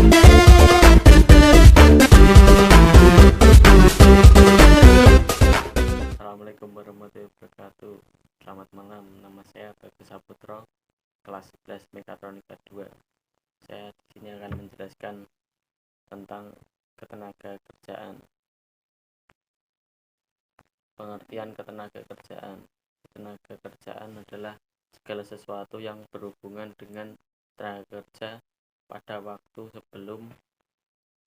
Assalamualaikum warahmatullahi wabarakatuh. Selamat malam, nama saya Bagus Saputro, kelas 11 Mekatronika 2. Saya di sini akan menjelaskan tentang ketenaga kerjaan. Pengertian ketenaga kerjaan. Ketenaga kerjaan adalah segala sesuatu yang berhubungan dengan tenaga kerja pada waktu sebelum,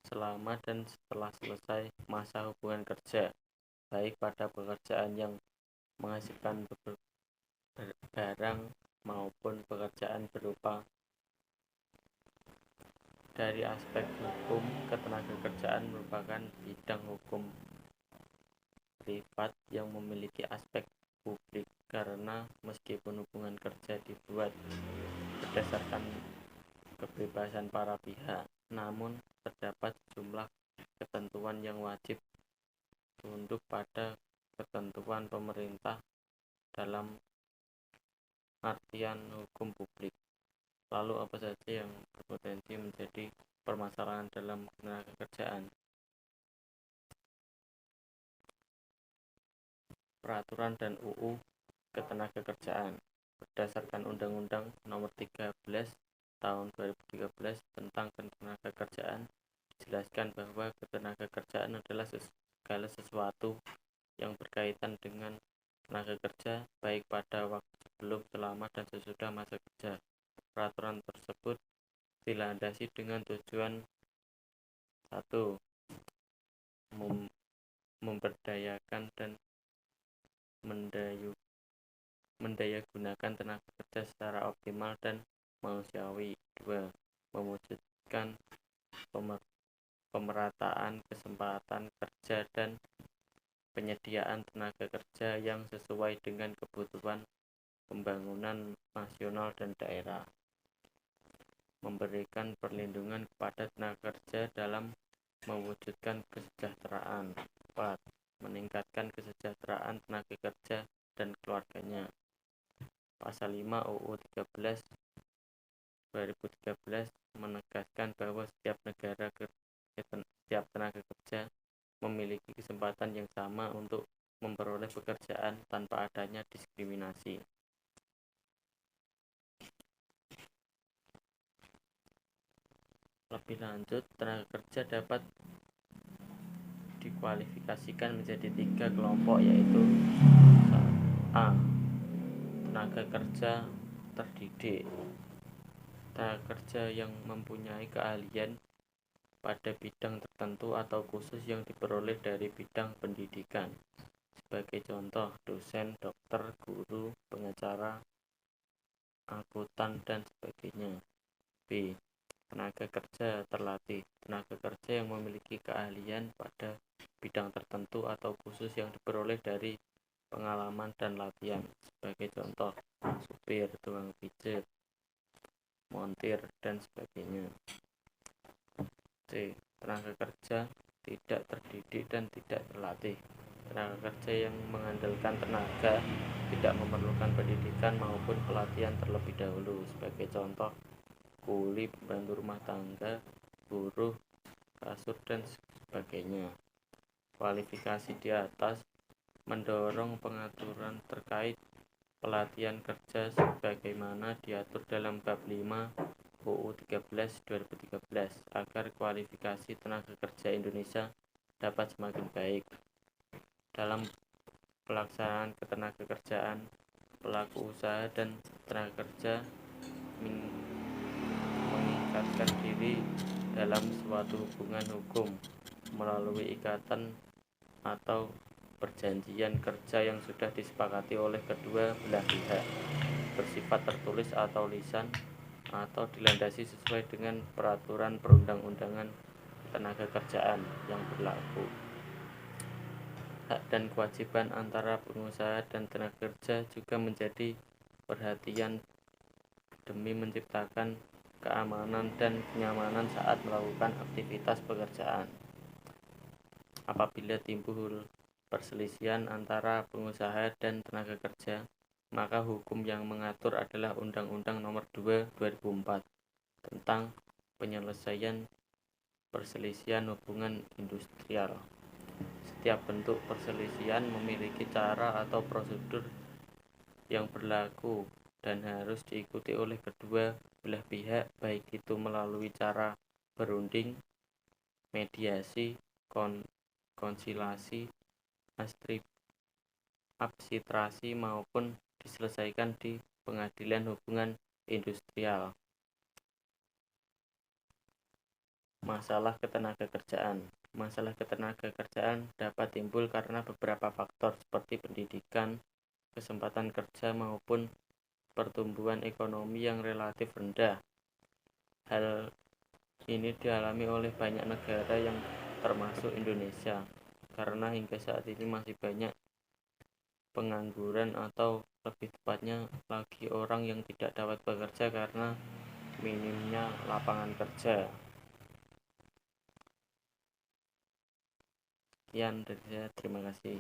selama, dan setelah selesai masa hubungan kerja, baik pada pekerjaan yang menghasilkan barang maupun pekerjaan berupa. Dari aspek hukum, ketenaga kerjaan merupakan bidang hukum privat yang memiliki aspek publik karena meskipun hubungan kerja dibuat berdasarkan kebebasan para pihak, namun terdapat sejumlah ketentuan yang wajib tunduk pada ketentuan pemerintah dalam artian hukum publik. Lalu apa saja yang berpotensi menjadi permasalahan dalam ketenaga kerjaan? Peraturan dan UU Ketenaga Kerjaan. Berdasarkan Undang-Undang Nomor 13 Tahun 2013 tentang Ketenaga Kerjaan, dijelaskan bahwa ketenaga kerjaan adalah segala sesuatu yang berkaitan dengan tenaga kerja, baik pada waktu sebelum, selama, dan sesudah masa kerja. Peraturan tersebut dilandasi dengan tujuan 1. Memberdayakan dan mendayagunakan tenaga kerja secara optimal dan manusiawi. 2. Mewujudkan pemerataan kesempatan kerja dan penyediaan tenaga kerja yang sesuai dengan kebutuhan pembangunan nasional dan daerah. Memberikan perlindungan kepada tenaga kerja dalam mewujudkan kesejahteraan. 4. Meningkatkan kesejahteraan tenaga kerja dan keluarganya. Pasal 5 UU 13 2013 menegaskan bahwa setiap tenaga kerja memiliki kesempatan yang sama untuk memperoleh pekerjaan tanpa adanya diskriminasi. Lebih lanjut, tenaga kerja dapat dikualifikasikan menjadi 3 kelompok, yaitu A. Tenaga kerja terdidik. Tenaga kerja yang mempunyai keahlian pada bidang tertentu atau khusus yang diperoleh dari bidang pendidikan. Sebagai contoh, dosen, dokter, guru, pengacara, akuntan, dan sebagainya. B. Tenaga kerja terlatih. Tenaga kerja yang memiliki keahlian pada bidang tertentu atau khusus yang diperoleh dari pengalaman dan latihan. Sebagai contoh, supir, tukang pijat, montir, dan sebagainya. C. Tenaga kerja tidak terdidik dan tidak terlatih. Tenaga kerja yang mengandalkan tenaga, tidak memerlukan pendidikan maupun pelatihan terlebih dahulu. Sebagai contoh, kuli, pembantu rumah tangga, buruh, kasur, dan sebagainya. Kualifikasi di atas mendorong pengaturan terkait pelatihan kerja sebagaimana diatur dalam bab 5 UU 13 2013 agar kualifikasi tenaga kerja Indonesia dapat semakin baik. Dalam pelaksanaan ketenaga kerjaan, pelaku usaha dan tenaga kerja mengikatkan diri dalam suatu hubungan hukum melalui ikatan atau perjanjian kerja yang sudah disepakati oleh kedua belah pihak, bersifat tertulis atau lisan, atau dilandasi sesuai dengan peraturan perundang-undangan tenaga kerjaan yang berlaku. Hak dan kewajiban antara pengusaha dan tenaga kerja juga menjadi perhatian demi menciptakan keamanan dan kenyamanan saat melakukan aktivitas pekerjaan. Apabila timbul perselisihan antara pengusaha dan tenaga kerja, maka hukum yang mengatur adalah Undang-Undang Nomor 2 2004 tentang penyelesaian perselisihan hubungan industrial. Setiap bentuk perselisihan memiliki cara atau prosedur yang berlaku dan harus diikuti oleh kedua belah pihak, baik itu melalui cara berunding, mediasi, konsilasi, arbitrasi maupun diselesaikan di pengadilan hubungan industrial. Masalah ketenagakerjaan. Masalah ketenagakerjaan dapat timbul karena beberapa faktor seperti pendidikan, kesempatan kerja maupun pertumbuhan ekonomi yang relatif rendah. Hal ini dialami oleh banyak negara yang termasuk Indonesia, karena hingga saat ini masih banyak pengangguran atau lebih tepatnya lagi orang yang tidak dapat bekerja karena minimnya lapangan kerja. Sekian dari saya, terima kasih.